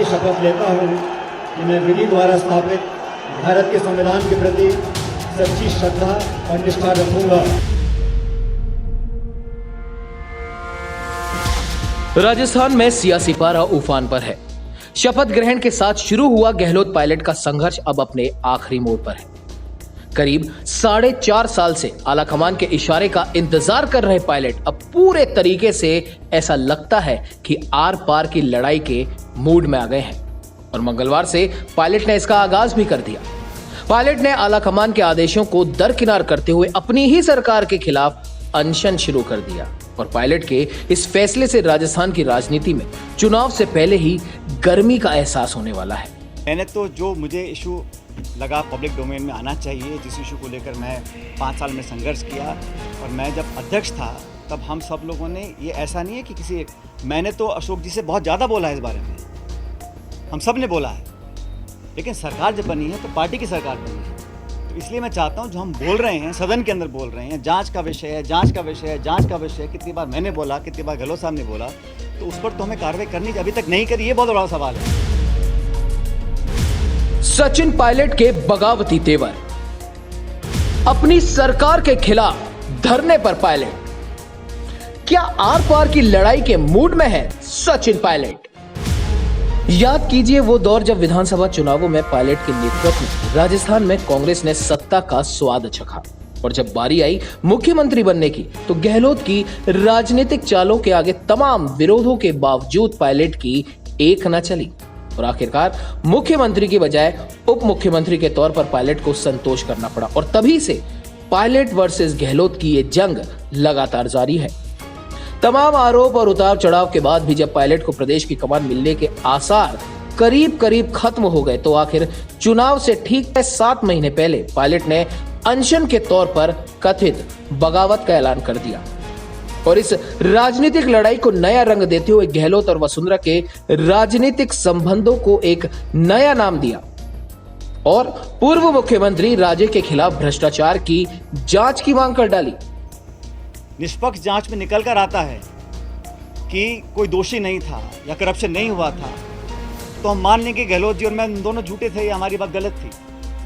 शपथ लेता हूँ कि मैं विधि द्वारा स्थापित भारत के संविधान के प्रति सच्ची श्रद्धा और निष्ठा रखूंगा। राजस्थान में सियासी पारा उफान पर है। शपथ ग्रहण के साथ शुरू हुआ गहलोत पायलट का संघर्ष अब अपने आखिरी मोड़ पर है। करीब 4.5 साल से आलाकमान के इशारे का इंतजार कर रहे पायलट अब पूरे तरीके से ऐसा लगता है कि आर पार की लड़ाई के मूड में आ गए हैं और मंगलवार से पायलट ने इसका आगाज भी कर दिया। पायलट ने आलाकमान के आदेशों को दरकिनार करते हुए अपनी ही सरकार के खिलाफ अनशन शुरू कर दिया और पायलट के इस फैसले से राजस्थान की राजनीति में चुनाव से पहले ही गर्मी का एहसास होने वाला है। मैंने तो जो मुझे इशू लगा पब्लिक डोमेन में आना चाहिए, जिस इशू को लेकर मैं 5 साल में संघर्ष किया और मैं जब अध्यक्ष था तब हम सब लोगों ने, ये ऐसा नहीं है कि मैंने तो अशोक जी से बहुत ज़्यादा बोला है इस बारे में, हम सब ने बोला है, लेकिन सरकार जब बनी है तो पार्टी की सरकार बनी है। तो इसलिए मैं चाहता हूं जो हम बोल रहे हैं, सदन के अंदर बोल रहे हैं, जांच का विषय है, जांच का विषय है, जांच का विषय है, कितनी बार मैंने बोला, कितनी बार गहलोत साहब ने बोला, तो उस पर तो हमें कार्रवाई करनी चाहिए। अभी तक नहीं करी, ये बहुत बड़ा सवाल है। सचिन पायलट के बगावती तेवर, अपनी सरकार के खिलाफ धरने पर पायलट, क्या आर पार की लड़ाई के मूड में है सचिन पायलट? याद कीजिए वो दौर जब विधानसभा चुनावों में पायलट के नेतृत्व में राजस्थान में कांग्रेस ने सत्ता का स्वाद चखा और जब बारी आई मुख्यमंत्री बनने की तो गहलोत की राजनीतिक चालों के आगे तमाम विरोधों के बावजूद पायलट की एक न चली और आखिरकार मुख्यमंत्री की बजाय उप मुख्यमंत्री के तौर पर पायलट को संतोष करना पड़ा और तभी से पायलट वर्सेस गहलोत की ये जंग लगातार जारी है। तमाम आरोप और उतार चढ़ाव के बाद भी जब पायलट को प्रदेश की कमान मिलने के आसार करीब करीब खत्म हो गए तो आखिर चुनाव से ठीक 7 महीने पहले पायलट ने अनशन के तौर पर कथित बगावत का ऐलान कर दिया और इस राजनीतिक लड़ाई को नया रंग देते हुए गहलोत और वसुंधरा के राजनीतिक संबंधों को एक नया नाम दिया और पूर्व मुख्यमंत्री राजे के खिलाफ भ्रष्टाचार की जांच की मांग कर डाली। निष्पक्ष जांच में निकल कर आता है कि कोई दोषी नहीं था या करप्शन नहीं हुआ था तो हम मान लेंगे गहलोत जी और मैं दोनों झूठे थे, ये हमारी बात गलत थी।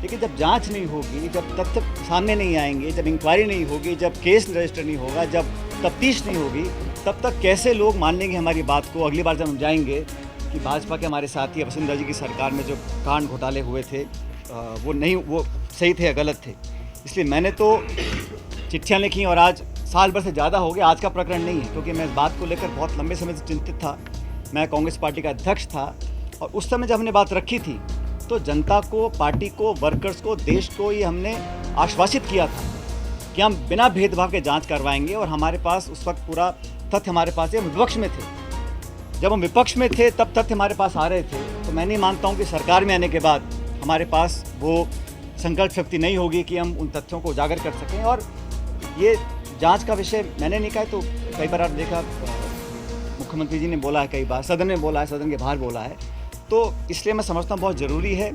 लेकिन जब जांच नहीं होगी, जब तथ्य सामने नहीं आएंगे, जब इंक्वायरी नहीं होगी, जब केस रजिस्टर नहीं होगा, जब तफ्तीश नहीं होगी, तब तक कैसे लोग मान लेंगे हमारी बात को? अगली बार जब हम जाएंगे कि भाजपा के हमारे साथी वसुंधरा जी की सरकार में जो कांड घोटाले हुए थे वो सही थे या गलत थे। इसलिए मैंने तो चिट्ठियाँ लिखी और आज साल भर से ज़्यादा हो गया। आज का प्रकरण नहीं है क्योंकि मैं इस बात को लेकर बहुत लंबे समय से चिंतित था। मैं कांग्रेस पार्टी का अध्यक्ष था और उस समय जब हमने बात रखी थी तो जनता को, पार्टी को, वर्कर्स को, देश को ये हमने आश्वासित किया था कि हम बिना भेदभाव के जांच करवाएंगे और हमारे पास उस वक्त पूरा तथ्य हमारे पास है। हम विपक्ष में थे, जब हम विपक्ष में थे तब तथ्य हमारे पास आ रहे थे। तो मैं नहीं मानता हूँ कि सरकार में आने के बाद हमारे पास वो संकल्प शक्ति नहीं होगी कि हम उन तथ्यों को उजागर कर सकें। और ये जांच का विषय मैंने नहीं कहा, तो कई बार आप देखा मुख्यमंत्री जी ने बोला है, कई बार सदन में बोला है, सदन के बाहर बोला है, तो इसलिए मैं समझता हूँ बहुत ज़रूरी है।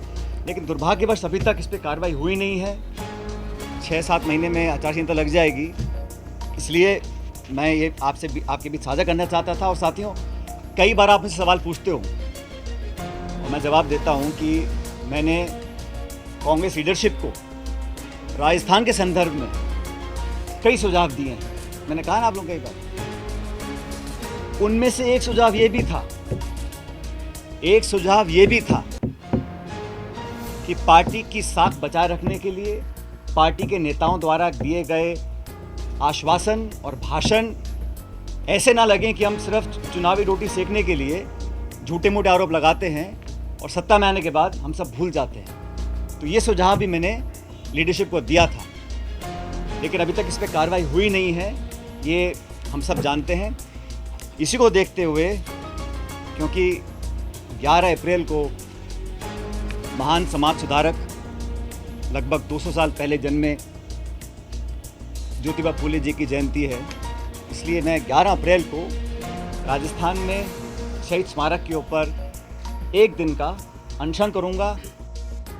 लेकिन दुर्भाग्यवश अभी तक इस पर कार्रवाई हुई नहीं है। 6-7 महीने में आचार संहिता लग जाएगी। इसलिए मैं ये आपसे भी आपके बीच साझा करना चाहता था। और साथियों, कई बार आप मुझसे सवाल पूछते हो और मैं जवाब देता हूँ कि मैंने कांग्रेस लीडरशिप को राजस्थान के संदर्भ में कई सुझाव दिए हैं। मैंने कहा ना आप लोग कई बार, उनमें से एक सुझाव ये भी था कि पार्टी की साख बचाए रखने के लिए पार्टी के नेताओं द्वारा दिए गए आश्वासन और भाषण ऐसे ना लगें कि हम सिर्फ चुनावी रोटी सेकने के लिए झूठे मूठे आरोप लगाते हैं और सत्ता में आने के बाद हम सब भूल जाते हैं। तो ये सुझाव भी मैंने लीडरशिप को दिया था, लेकिन अभी तक इस पर कार्रवाई हुई नहीं है, ये हम सब जानते हैं। इसी को देखते हुए, क्योंकि 11 अप्रैल को महान समाज सुधारक, लगभग 200 साल पहले जन्मे ज्योतिबा फूले जी की जयंती है, इसलिए मैं 11 अप्रैल को राजस्थान में शहीद स्मारक के ऊपर एक दिन का अनशन करूंगा।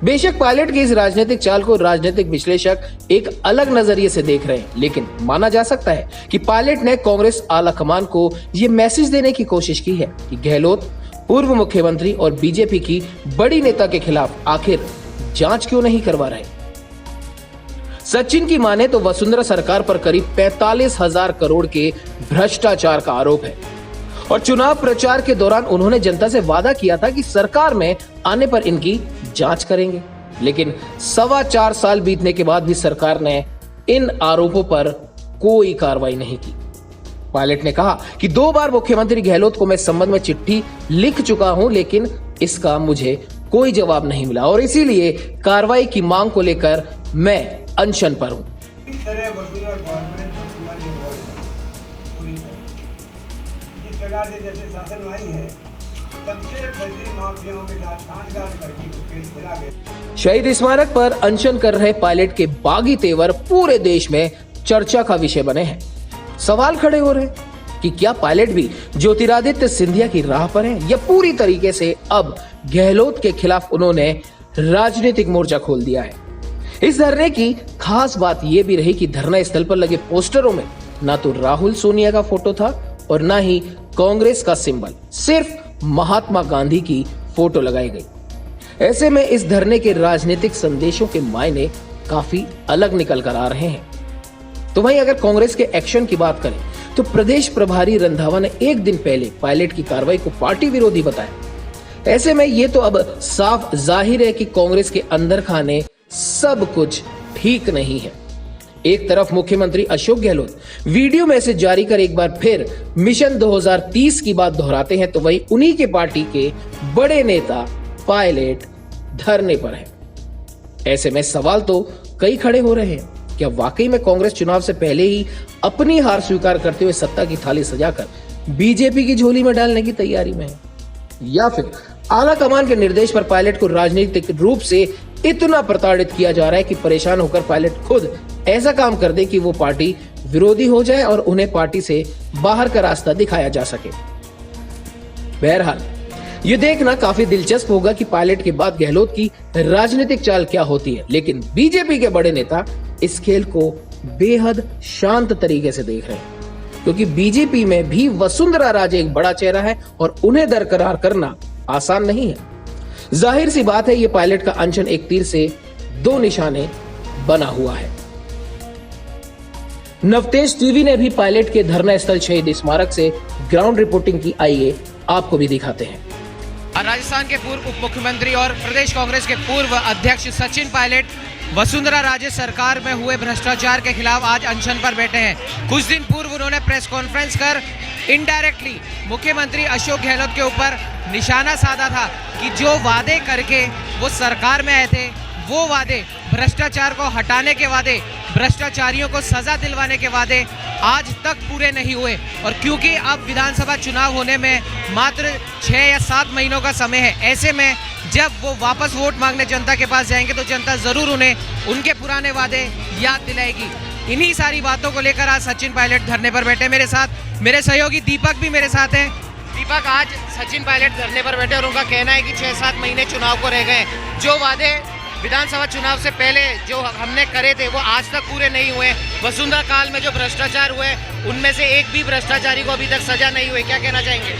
बेशक पायलट की इस राजनीतिक चाल को राजनीतिक विश्लेषक एक अलग नजरिए से देख रहे हैं, लेकिन माना जा सकता है कि पायलट ने कांग्रेस आलाकमान को यह मैसेज देने की कोशिश की है कि गहलोत पूर्व मुख्यमंत्री और बीजेपी की बड़ी नेता के खिलाफ आखिर जांच क्यों नहीं करवा रहे? सचिन की माने तो वसुंधरा सरकार पर करीब 45,000 करोड़ के भ्रष्टाचार का आरोप है और चुनाव प्रचार के दौरान उन्होंने जनता से वादा किया था कि सरकार में आने पर इनकी जांच करेंगे, लेकिन 4.25 साल बीतने के बाद भी सरकार ने इन आरोपों पर कोई कार्रवाई नहीं की। पायलट ने कहा कि 2 बार मुख्यमंत्री गहलोत को मैं इस संबंध में चिट्ठी लिख चुका हूं, लेकिन इसका मुझे कोई जवाब नहीं मिला और इसीलिए कार्रवाई की मांग को लेकर मैं अनशन पर हूं। इस तरह वसुंधरा गवर्नमेंट पूरी जिस प्रकार से जैसे शासन आई है तब से बजरी माफियाओं के साथ सांठगांठ करके केस मिला गया। शहीद स्मारक पर अनशन कर रहे पायलट के बागी तेवर पूरे देश में चर्चा का विषय बने हैं। सवाल खड़े हो रहे हैं कि क्या पायलट भी ज्योतिरादित्य सिंधिया की राह पर हैं या पूरी तरीके से अब गहलोत के खिलाफ उन्होंने राजनीतिक मोर्चा खोल दिया है। इस धरने की खास बात यह भी रही कि धरना स्थल पर लगे पोस्टरों में ना तो राहुल सोनिया का फोटो था और ना ही कांग्रेस का सिंबल, सिर्फ महात्मा गांधी की फोटो लगाई गई। ऐसे में इस धरने के राजनीतिक संदेशों के मायने काफी अलग निकल कर आ रहे हैं। तो वहीं अगर कांग्रेस के एक्शन की बात करें तो प्रदेश प्रभारी रंधावा ने एक दिन पहले पायलट की कार्रवाई को पार्टी विरोधी बताया। ऐसे में ये तो अब साफ जाहिर है कि कांग्रेस के अंदर खाने सब कुछ ठीक नहीं है। एक तरफ मुख्यमंत्री अशोक गहलोत वीडियो मैसेज जारी कर एक बार फिर मिशन 2030 की बात दोहराते हैं, तो वहीं उन्हीं के पार्टी के बड़े नेता पायलट धरने पर है। ऐसे में सवाल तो कई खड़े हो रहे हैं, क्या वाकई में कांग्रेस चुनाव से पहले ही अपनी हार स्वीकार करते हुए सत्ता की थाली सजाकर बीजेपी की झोली में डालने की तैयारी में है, या फिर आला कमान के निर्देश पर पायलट को राजनीतिक रूप से इतना प्रताड़ित किया जा रहा है कि परेशान होकर पायलट खुद ऐसा काम कर दे कि वो पार्टी विरोधी हो जाए और उन्हें पार्टी से बाहर का रास्ता दिखाया जा सके। बहरहाल ये देखना काफी दिलचस्प होगा कि पायलट के बाद गहलोत की राजनीतिक चाल क्या होती है, लेकिन बीजेपी के बड़े नेता इस खेल को बेहद शांत तरीके से देख रहे हैं, क्योंकि बीजेपी में भी वसुंधरा राजे एक बड़ा चेहरा है और उन्हें दरकरार करना आसान नहीं है। जाहिर सी बात है ये पायलट का अनशन एक तीर से 2 निशाने बना हुआ है। नवतेज टीवी ने भी पायलट के धरना स्थल शहीद स्मारक से ग्राउंड रिपोर्टिंग की। आइए आपको भी दिखाते हैं। राजस्थान के पूर्व उप मुख्यमंत्री और प्रदेश कांग्रेस के पूर्व अध्यक्ष सचिन पायलट वसुंधरा राजे सरकार में हुए भ्रष्टाचार के खिलाफ आज अनशन पर बैठे हैं। कुछ दिन पूर्व उन्होंने प्रेस कॉन्फ्रेंस कर इनडायरेक्टली मुख्यमंत्री अशोक गहलोत के ऊपर निशाना साधा था कि जो वादे करके वो सरकार में आए थे, वो वादे, भ्रष्टाचार को हटाने के वादे, भ्रष्टाचारियों को सजा दिलवाने के वादे आज तक पूरे नहीं हुए। और क्योंकि अब विधानसभा चुनाव होने में मात्र 6 या 7 महीनों का समय है, ऐसे में जब वो वापस वोट मांगने जनता के पास जाएंगे तो जनता जरूर उन्हें उनके पुराने वादे याद दिलाएगी। इन्हीं सारी बातों को लेकर आज सचिन पायलट धरने पर बैठे। मेरे साथ मेरे सहयोगी दीपक भी मेरे साथ हैं। दीपक, आज सचिन पायलट धरने पर बैठे और उनका कहना है कि 6-7 महीने चुनाव को रह गए, जो वादे विधानसभा चुनाव से पहले जो हमने करे थे वो आज तक पूरे नहीं हुए। वसुंधरा काल में जो भ्रष्टाचार हुए उनमें से एक भी भ्रष्टाचारी को अभी तक सजा नहीं हुई, क्या कहना चाहेंगे?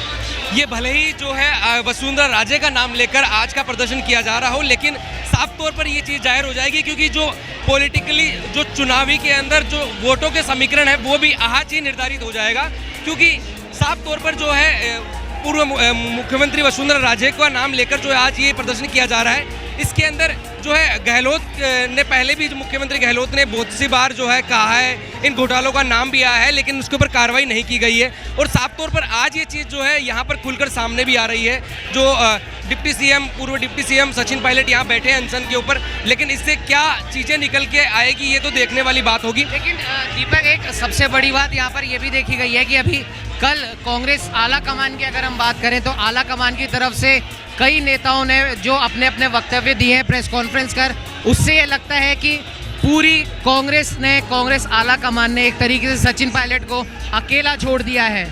ये भले ही जो है वसुंधरा राजे का नाम लेकर आज का प्रदर्शन किया जा रहा हो, लेकिन साफ तौर पर ये चीज़ जाहिर हो जाएगी, क्योंकि जो पॉलिटिकली जो चुनावी के अंदर जो वोटों के समीकरण है वो भी आज ही निर्धारित हो जाएगा। क्योंकि साफ तौर पर जो है पूर्व मुख्यमंत्री वसुंधरा राजे का नाम लेकर जो आज ये प्रदर्शन किया जा रहा है, इसके अंदर जो है गहलोत ने पहले भी मुख्यमंत्री गहलोत ने बहुत सी बार जो है कहा है, इन घोटालों का नाम भी आया है, लेकिन उसके ऊपर कार्रवाई नहीं की गई है। और साफ तौर पर आज ये चीज़ जो है यहाँ पर खुलकर सामने भी आ रही है। जो डिप्टी सीएम, पूर्व डिप्टी सीएम सचिन पायलट यहाँ बैठे हैं अनशन के ऊपर, लेकिन इससे क्या चीज़ें निकल के आएगी ये तो देखने वाली बात होगी। लेकिन दीपक, एक सबसे बड़ी बात यहाँ पर यह भी देखी गई है कि अभी कल कांग्रेस आला कमान की अगर हम बात करें तो आला कमान की तरफ से कई नेताओं ने जो अपने अपने वक्तव्य दिए हैं प्रेस कॉन्फ्रेंस कर, उससे ये लगता है कि पूरी कांग्रेस आला कमान ने एक तरीके से सचिन पायलट को अकेला छोड़ दिया है।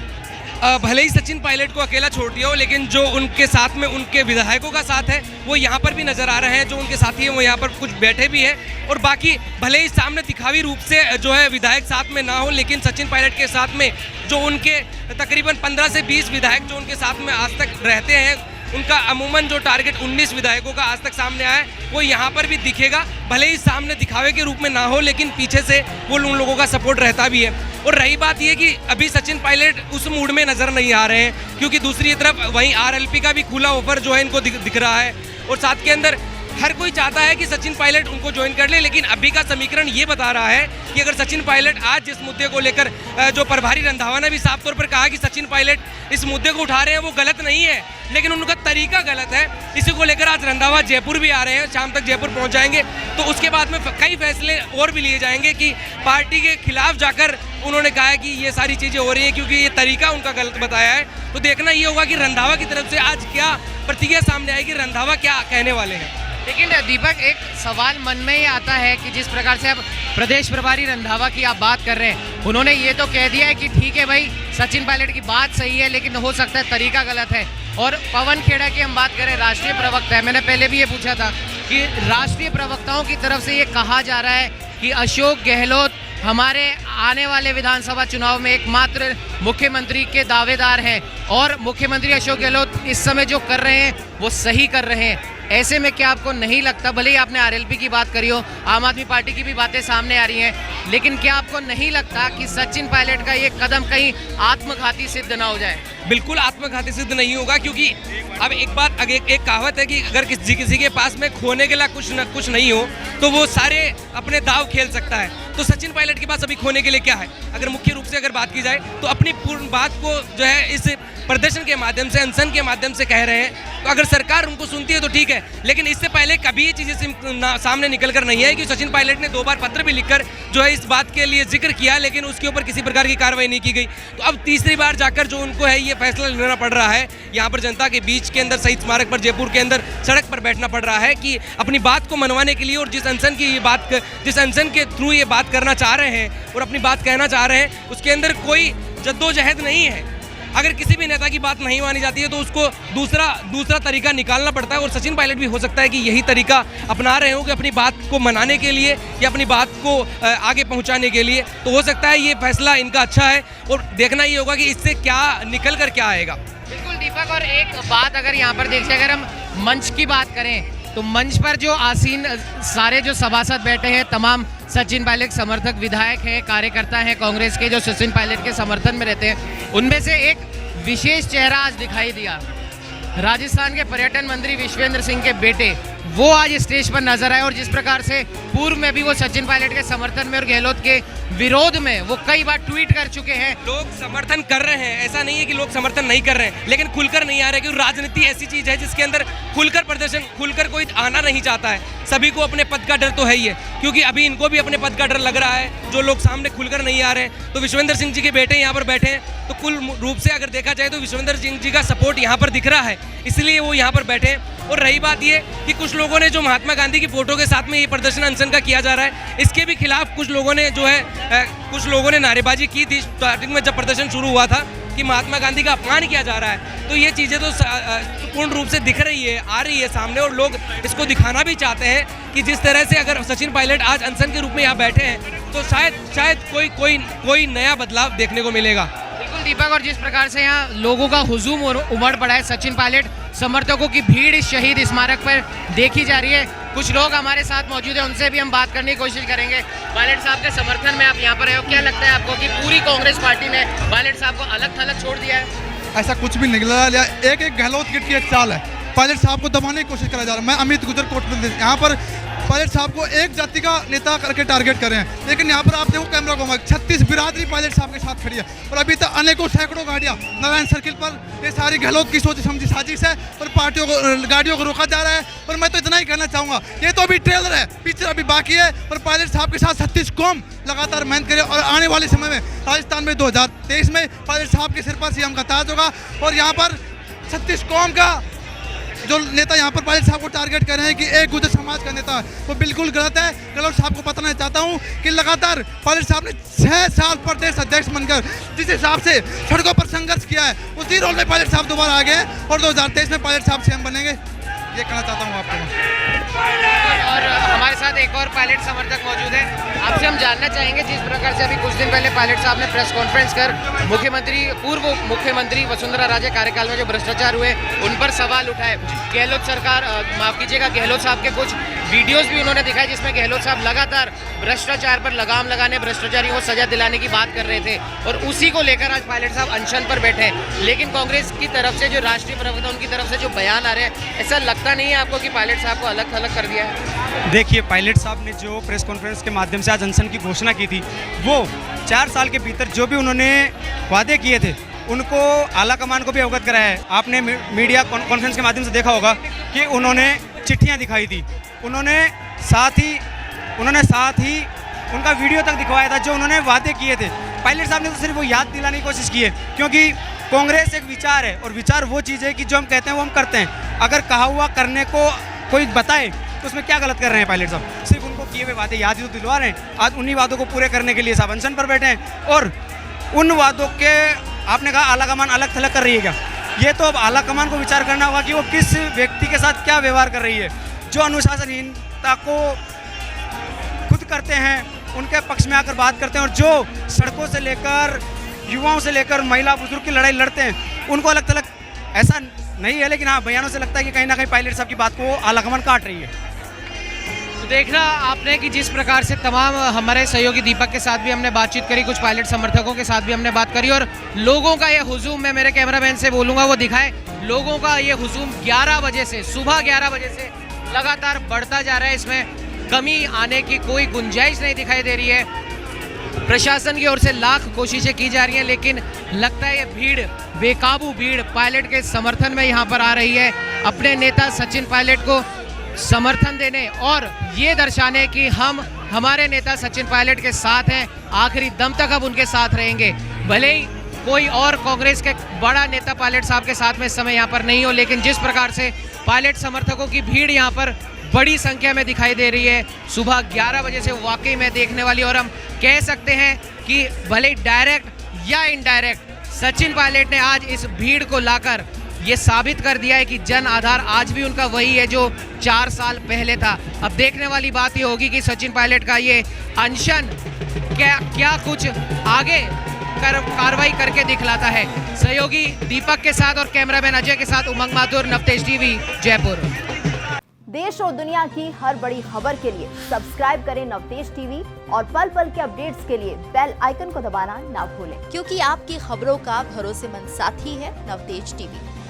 भले ही सचिन पायलट को अकेला छोड़ दिया हो, लेकिन जो उनके साथ में उनके विधायकों का साथ है वो यहाँ पर भी नज़र आ रहे हैं। जो उनके साथी हैं वो यहाँ पर कुछ बैठे भी हैं, और बाकी भले ही सामने दिखावी रूप से जो है विधायक साथ में ना हो, लेकिन सचिन पायलट के साथ में जो उनके तकरीबन 15 से 20 विधायक जो उनके साथ में आज तक रहते हैं, उनका अमूमन जो टारगेट 19 विधायकों का आज तक सामने आया है वो यहाँ पर भी दिखेगा। भले ही सामने दिखावे के रूप में ना हो, लेकिन पीछे से वो उन लोगों का सपोर्ट रहता भी है। और रही बात ये कि अभी सचिन पायलट उस मूड में नज़र नहीं आ रहे हैं, क्योंकि दूसरी तरफ वहीं आरएलपी का भी खुला ऑफर जो है इनको दिख रहा है, और साथ के अंदर हर कोई चाहता है कि सचिन पायलट उनको ज्वाइन कर ले। लेकिन अभी का समीकरण ये बता रहा है कि अगर सचिन पायलट आज जिस मुद्दे को लेकर जो प्रभारी रंधावा ने भी साफ तौर पर कहा कि सचिन पायलट इस मुद्दे को उठा रहे हैं वो गलत नहीं है, लेकिन उनका तरीका गलत है। इसी को लेकर आज रंधावा जयपुर भी आ रहे हैं, शाम तक जयपुर पहुंच जाएंगे, तो उसके बाद में कई फैसले और भी लिए जाएंगे कि पार्टी के खिलाफ जाकर उन्होंने कहा है कि ये सारी चीज़ें हो रही हैं क्योंकि ये तरीका उनका गलत बताया है। तो देखना ये होगा कि रंधावा की तरफ से आज क्या प्रतिक्रिया सामने आएगी, रंधावा क्या कहने वाले हैं। लेकिन दीपक, एक सवाल मन में ये आता है कि जिस प्रकार से अब प्रदेश प्रभारी रंधावा की आप बात कर रहे हैं, उन्होंने ये तो कह दिया है कि ठीक है भाई, सचिन पायलट की बात सही है, लेकिन हो सकता है तरीका गलत है। और पवन खेड़ा की हम बात करें, राष्ट्रीय प्रवक्ता है, मैंने पहले भी ये पूछा था कि राष्ट्रीय प्रवक्ताओं की तरफ से ये कहा जा रहा है कि अशोक गहलोत हमारे आने वाले विधानसभा चुनाव में एकमात्र मुख्यमंत्री के दावेदार हैं, और मुख्यमंत्री अशोक गहलोत इस समय जो कर रहे हैं वो सही कर रहे हैं। ऐसे में क्या आपको नहीं लगता, भले ही आपने आरएलपी की बात करी हो, आम आदमी पार्टी की भी बातें सामने आ रही हैं, लेकिन क्या आपको नहीं लगता कि सचिन पायलट का ये कदम कहीं आत्मघाती सिद्ध ना हो जाए? बिल्कुल आत्मघाती सिद्ध नहीं होगा, क्योंकि अब एक बात, एक कहावत है कि अगर किसी के पास में खोने के लिए कुछ नहीं हो तो वो सारे अपने दाव खेल सकता है। तो सचिन पायलट के पास अभी खोने के लिए क्या है? अगर मुख्य रूप से अगर बात की जाए तो अपनी पूर्ण बात को जो है इस प्रदर्शन के माध्यम से, अनशन के माध्यम से कह रहे हैं, तो अगर सरकार उनको सुनती है तो ठीक है, लेकिन इससे पहले कभी ये चीज़ें सामने निकल कर नहीं है कि सचिन पायलट ने 2 बार पत्र भी लिखकर जो है इस बात के लिए जिक्र किया, लेकिन उसके ऊपर किसी प्रकार की कार्रवाई नहीं की गई। तो अब तीसरी बार जाकर जो उनको है ये फैसला लेना पड़ रहा है, यहाँ पर जनता के बीच के अंदर, शहीद स्मारक पर, जयपुर के अंदर सड़क पर बैठना पड़ रहा है कि अपनी बात को मनवाने के लिए, और जिस अनशन के थ्रू ये बात करना चाह रहे हैं और अपनी बात कहना चाह रहे हैं, उसके अंदर कोई जद्दोजहद नहीं है। अगर किसी भी नेता की बात नहीं मानी जाती है तो उसको दूसरा तरीका निकालना पड़ता है, और सचिन पायलट भी हो सकता है कि यही तरीका अपना रहे हो कि अपनी बात को मनाने के लिए या अपनी बात को आगे पहुंचाने के लिए। तो हो सकता है ये फैसला इनका अच्छा है, और देखना ये होगा कि इससे क्या निकल कर क्या आएगा। बिल्कुल दीपक, और एक बात अगर यहाँ पर देखिए, अगर हम मंच की बात करें तो मंच पर जो आसीन सारे जो सभासद बैठे हैं, तमाम सचिन पायलट समर्थक विधायक हैं, कार्यकर्ता हैं कांग्रेस के जो सचिन पायलट के समर्थन में रहते हैं, उनमें से एक विशेष चेहरा आज दिखाई दिया। राजस्थान के पर्यटन मंत्री विश्वेंद्र सिंह के बेटे, वो आज स्टेज पर नजर आए, और जिस प्रकार से पूर्व में भी वो सचिन पायलट के समर्थन में और गहलोत के विरोध में वो कई बार ट्वीट कर चुके हैं। लोग समर्थन कर रहे हैं, ऐसा नहीं है कि लोग समर्थन नहीं कर रहे हैं, लेकिन खुलकर नहीं आ रहे, क्योंकि राजनीति ऐसी चीज है जिसके अंदर खुलकर कोई आना नहीं चाहता है। सभी को अपने पद का डर तो है ही है, क्योंकि अभी इनको भी अपने पद का डर लग रहा है, जो लोग सामने खुलकर नहीं आ रहे हैं। तो विश्वेंद्र सिंह जी के बेटे यहाँ पर बैठे हैं, तो कुल रूप से अगर देखा जाए तो विश्वेंद्र सिंह जी का सपोर्ट यहाँ पर दिख रहा है, इसलिए वो यहाँ पर बैठे हैं। और रही बात ये कि कुछ लोगों ने जो महात्मा गांधी की फोटो के साथ में ये प्रदर्शन अनशन का किया जा रहा है, इसके भी खिलाफ कुछ लोगों ने नारेबाजी की थी स्टार्टिंग में जब प्रदर्शन शुरू हुआ था कि महात्मा गांधी का अपमान किया जा रहा है। तो ये चीज़ें तो पूर्ण रूप से दिख रही है, आ रही है सामने, और लोग इसको दिखाना भी चाहते हैं कि जिस तरह से अगर सचिन पायलट आज अनशन के रूप में यहाँ बैठे हैं तो शायद कोई नया बदलाव देखने को मिलेगा। बिल्कुल दीपक, और जिस प्रकार से यहाँ लोगों का हुजूम उमड़ पड़ा है, सचिन पायलट समर्थकों की भीड़ इस शहीद स्मारक पर देखी जा रही है। कुछ लोग हमारे साथ मौजूद हैं, उनसे भी हम बात करने की कोशिश करेंगे। पायलट साहब के समर्थन में आप यहाँ पर आए हो, क्या लगता है आपको कि पूरी कांग्रेस पार्टी ने पायलट साहब को अलग थलग छोड़ दिया है? ऐसा कुछ भी निकला लिया, एक गहलोत किट की एक चाल है, पायलट साहब को दबाने की कोशिश करा जा रहा है। मैं अमित गुजर कोटपुर यहाँ पर पायलट साहब को एक जाति का नेता करके टारगेट कर रहे हैं, लेकिन यहाँ पर आप देखो कैमरा घुमा, 36 बिरादरी पायलट साहब के साथ खड़ी है, और अभी तक अनेकों सैकड़ों गाड़ियाँ नारायण सर्किल पर, ये सारी गहलोत की सोच समझी साजिश है, और पार्टियों को गाड़ियों को रोका जा रहा है। और मैं तो इतना ही कहना चाहूँगा, ये तो अभी ट्रेलर है, पिक्चर अभी बाकी है, और पायलट साहब के साथ 36 कौम लगातार मेहनत करे, और आने वाले समय में राजस्थान में 2023 में पायलट साहब के सिर पर सीएम का ताज होगा, और यहाँ पर 36 कौम का जो नेता यहाँ पर पायलट साहब को टारगेट कर रहे हैं कि एक गुर्जर समाज का नेता, वो बिल्कुल गलत है। गहलोत साहब को बताना चाहता हूँ कि लगातार पायलट साहब ने 6 साल प्रदेश अध्यक्ष बनकर जिस हिसाब से सड़कों पर संघर्ष किया है, उसी रोल में पायलट साहब दोबारा आ गए और 2023 में पायलट साहब सीएम बनेंगे। ये कहना चाहता हूँ आपको। और हमारे साथ एक और पायलट समर्थक मौजूद है, आपसे हम जानना चाहेंगे जिस प्रकार से अभी कुछ दिन पहले पायलट साहब ने प्रेस कॉन्फ्रेंस कर पूर्व मुख्यमंत्री वसुंधरा राजे कार्यकाल में जो भ्रष्टाचार हुए उन पर सवाल उठाए। गहलोत सरकार, माफ कीजिएगा, गहलोत साहब के कुछ वीडियोस भी उन्होंने दिखाए जिसमें गहलोत साहब लगातार भ्रष्टाचार पर लगाम लगाने, भ्रष्टाचारियों को सजा दिलाने की बात कर रहे थे और उसी को लेकर आज पायलट साहब अनशन पर बैठे हैं। लेकिन कांग्रेस की तरफ से जो राष्ट्रीय प्रवक्ता उनकी तरफ से जो बयान आ रहे हैं, ऐसा लगता नहीं है आपको कि पायलट साहब को अलग थलग कर दिया है? देखिए, पायलट साहब ने जो प्रेस कॉन्फ्रेंस के माध्यम से आज अनशन की घोषणा की थी, वो 4 साल के भीतर जो भी उन्होंने वादे किए थे उनको आला कमान को भी अवगत कराया है। आपने मीडिया कॉन्फ्रेंस के माध्यम से देखा होगा कि उन्होंने चिट्ठियां दिखाई थी, उन्होंने साथ ही उनका वीडियो तक दिखवाया था जो उन्होंने वादे किए थे। पायलट साहब ने तो सिर्फ वो याद दिलाने की कोशिश की है, क्योंकि कांग्रेस एक विचार है और विचार वो चीज़ है कि जो हम कहते हैं वो हम करते हैं। अगर कहा हुआ करने को कोई बताए तो उसमें क्या गलत कर रहे हैं पायलट साहब? सिर्फ उनको किए हुए वादे याद ही तो दिलवा रहे हैं। आज उन्हीं वादों को पूरे करने के लिए साहब अनशन पर बैठे हैं और उन वादों के, आपने कहा आला कमान अलग थलग कर रही है क्या? ये तो अब आला कमान को विचार करना होगा कि वो किस व्यक्ति के साथ क्या व्यवहार कर रही है। जो अनुशासनहीनता को खुद करते हैं उनके पक्ष में आकर बात करते हैं और जो सड़कों से लेकर युवाओं से लेकर महिला बुजुर्ग की लड़ाई लड़ते हैं उनको अलग थलग ऐसा नहीं है। लेकिन हाँ, बयानों से लगता है कि कहीं ना कहीं पायलट साहब की बात को आला कमान काट रही है। तो देखना आपने कि जिस प्रकार से तमाम हमारे सहयोगी दीपक के साथ भी हमने बातचीत करी, कुछ पायलट समर्थकों के साथ भी हमने बात करी और लोगों का ये हुजूम, मैं मेरे कैमरामैन से बोलूँगा वो दिखाए, लोगों का ये हुजूम 11 बजे से, सुबह 11 बजे से लगातार बढ़ता जा रहा है। इसमें कमी आने की कोई गुंजाइश नहीं दिखाई दे रही है। प्रशासन की ओर से लाख कोशिशें की जा रही हैं, लेकिन लगता है ये भीड़, बेकाबू भीड़ पायलट के समर्थन में यहाँ पर आ रही है, अपने नेता सचिन पायलट को समर्थन देने और ये दर्शाने कि हम हमारे नेता सचिन पायलट के साथ हैं, आखिरी दम तक अब उनके साथ रहेंगे। भले ही कोई और कांग्रेस के बड़ा नेता पायलट साहब के साथ में इस समय यहाँ पर नहीं हो, लेकिन जिस प्रकार से पायलट समर्थकों की भीड़ यहाँ पर बड़ी संख्या में दिखाई दे रही है सुबह 11 बजे से, वाकई में देखने वाली। और हम कह सकते हैं कि भले डायरेक्ट या इनडायरेक्ट सचिन पायलट ने आज इस भीड़ को लाकर ये साबित कर दिया है कि जन आधार आज भी उनका वही है जो 4 साल पहले था। अब देखने वाली बात ये होगी कि सचिन पायलट का ये अनशन क्या कुछ आगे कार्रवाई करके दिखलाता है। सहयोगी दीपक के साथ और कैमरामैन अजय के साथ उमंग माथुर, नवतेज टीवी, जयपुर। देश और दुनिया की हर बड़ी खबर के लिए सब्सक्राइब करें नवतेज टीवी और पल पल के अपडेट्स के लिए बेल आइकन को दबाना ना भूलें, क्योंकि आपकी खबरों का भरोसेमंद साथी है नवतेज टीवी।